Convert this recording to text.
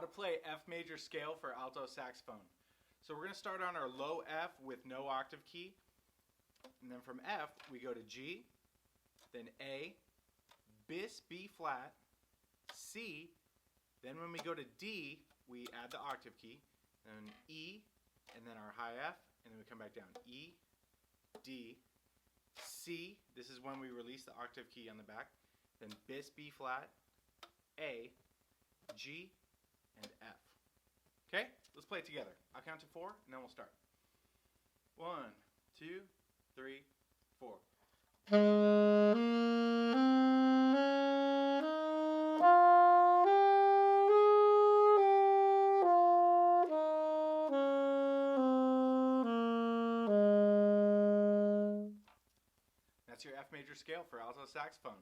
how to play F major scale for alto saxophone. So we're going to start on our low F with no octave key, and then from F we go to G, then A, bis, B flat, C, then when we go to D we add the octave key, then E, and then our high F, and then we come back down. E, D, C, this is when we release the octave key on the back, then bis, B flat, A, G, and F. Okay, let's play it together. I'll count to 4 and then we'll start. 1, 2, 3, 4. That's your F major scale for alto saxophone.